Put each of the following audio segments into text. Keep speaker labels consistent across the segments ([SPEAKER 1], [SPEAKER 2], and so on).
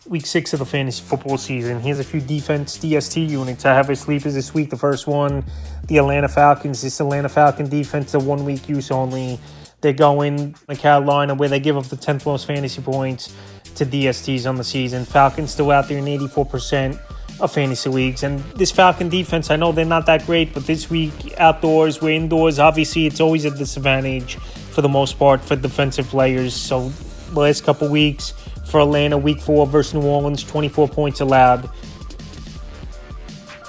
[SPEAKER 1] week 6 of the fantasy football season. Here's a few defense DST units I have as sleepers this week. The first one, the Atlanta Falcons. This Atlanta Falcon defense, a 1 week use only. They're going to Carolina, where they give up the 10th most fantasy points to DSTs on the season. Falcons still out there in 84% of fantasy leagues. And this Falcon defense, I know they're not that great, but this week, outdoors, we're indoors. Obviously, it's always a disadvantage for the most part for defensive players. So the last couple weeks for Atlanta, week 4 versus New Orleans, 24 points allowed.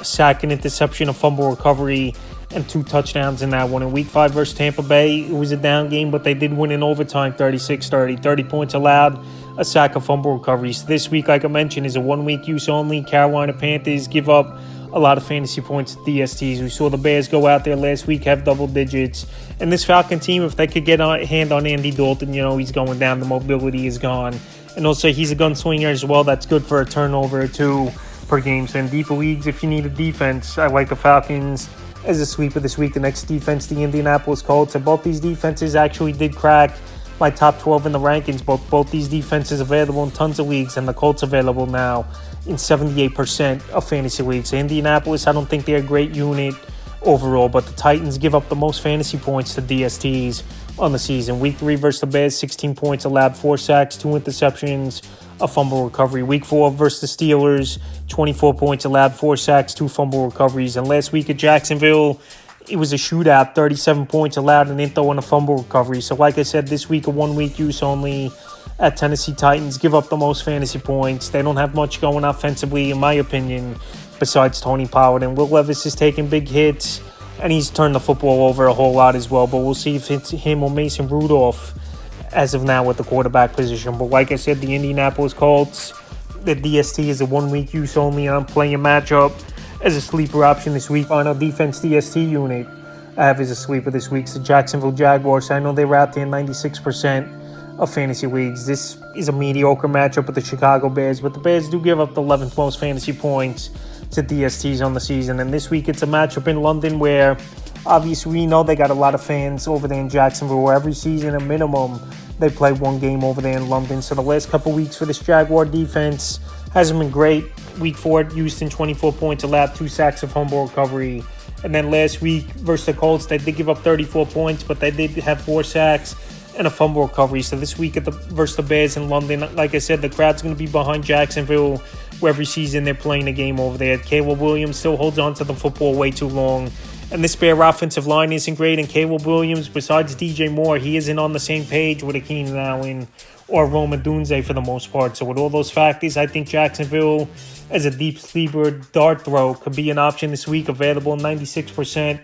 [SPEAKER 1] A sack, an interception, a fumble recovery, and 2 touchdowns in that one. In week 5 versus Tampa Bay, it was a down game, but they did win in overtime, 36-30. 30 points allowed, a sack, of fumble recoveries. This week, like I mentioned, is a 1 week use only. Carolina Panthers give up a lot of fantasy points to DSTs. We saw the Bears go out there last week, have double digits. And this Falcon team, if they could get a hand on Andy Dalton, he's going down. The mobility is gone. And also, he's a gunslinger as well. That's good for a turnover or 2 per game. So in deeper leagues, if you need a defense, I like the Falcons as a sweeper this week. The next defense, the Indianapolis Colts. And both these defenses actually did crack my top 12 in the rankings. Both these defenses available in tons of leagues, and the Colts available now in 78% of fantasy leagues. Indianapolis, I don't think they're a great unit overall, but the Titans give up the most fantasy points to DSTs on the season. Week 3 versus the Bears, 16 points allowed, 4 sacks, 2 interceptions, a fumble recovery. Week 4 versus the Steelers, 24 points allowed, 4 sacks, 2 fumble recoveries. And last week at Jacksonville, it was a shootout, 37 points allowed, an intho, and a fumble recovery. So like I said, this week a 1 week use only at Tennessee Titans. Give up the most fantasy points. They don't have much going offensively, in my opinion, besides Tony Pollard. And Will Levis is taking big hits, and he's turned the football over a whole lot as well. But we'll see if it's him or Mason Rudolph as of now with the quarterback position. But like I said, the Indianapolis Colts, the DST is a 1 week use only. I'm playing a matchup as a sleeper option this week. On a defense DST unit I have as a sleeper this week, the Jacksonville Jaguars. I know they were out there in 96% of fantasy leagues. This is a mediocre matchup with the Chicago Bears, but the Bears do give up the 11th most fantasy points to DSTs on the season. And this week it's a matchup in London where obviously we know they got a lot of fans over there in Jacksonville, where every season a minimum they play 1 game over there in London. So the last couple weeks for this Jaguar defense hasn't been great. Week 4 at Houston, 24 points allowed, 2 sacks, of fumble recovery. And then last week versus the Colts, they did give up 34 points, but they did have 4 sacks and a fumble recovery. So this week versus the Bears in London, like I said, the crowd's going to be behind Jacksonville, where every season they're playing a game over there. Caleb Williams still holds on to the football way too long. And this Bear offensive line isn't great. And Caleb Williams, besides DJ Moore, he isn't on the same page with Keenan Allen or Rome Odunze for the most part. So with all those factors, I think Jacksonville as a deep sleeper dart throw could be an option this week, available in 96%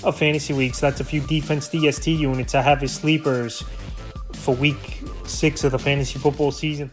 [SPEAKER 1] of fantasy leagues. That's a few defense DST units I have as sleepers for week 6 of the fantasy football season.